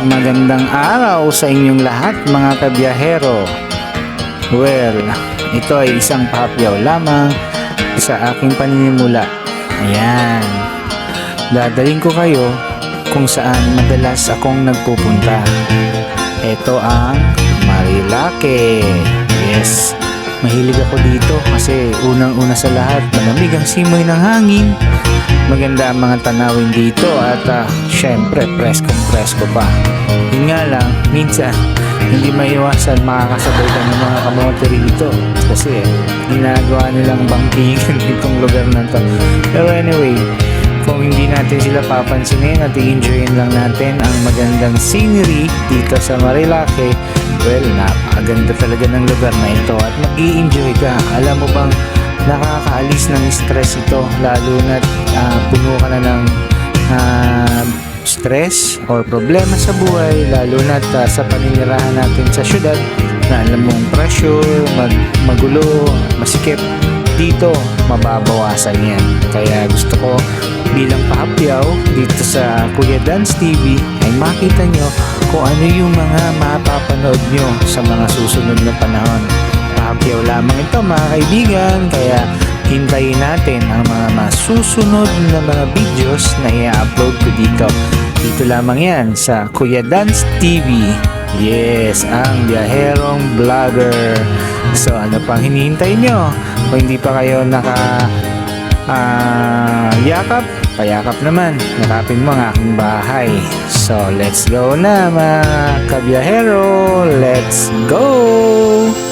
Magandang araw sa inyong lahat mga kabiyahero. Well, ito ay isang pahapyaw lamang sa aking paninimula. Ayan, dadaling ko kayo kung saan madalas akong nagpupunta. Ito ang Marilake. Yes, mahilig ako dito kasi unang-una sa lahat, malamig ang simoy ng hangin. Maganda ang mga tanawin dito at syempre presko pa. Yun nga lang, minsan hindi maiwasan makakasabay ka ng mga kamote dito kasi ginagawa nilang bangkingan itong lugar na to. Pero anyway, kung hindi natin sila papansinin at i-enjoyin lang natin ang magandang scenery dito sa Marilake, well, napakaganda talaga ng lugar na ito at mag-i-enjoy ka. Alam mo bang nakakaalis ng stress ito, lalo na puno ka na ng stress or problema sa buhay, lalo na sa paninirahan natin sa syudad na alam mong pressure, magulo, masikip. Dito mababawasan yan. Kaya gusto ko bilang pahapyaw dito sa Kuya Dan's TV ay makita nyo kung ano yung mga mapapanood nyo sa mga susunod na panahon. Pahapyaw lamang ito mga kaibigan, kaya hintayin natin ang mga masusunod na mga videos na i-upload ko dito. Dito lamang yan sa Kuya Dan's TV. Yes, ang biyaherong vlogger. So ano pang hinihintay nyo? Kung hindi pa kayo yakap, payakap naman. Yakapin mo ang aking bahay. So let's go na mga kabiyahero. Let's go!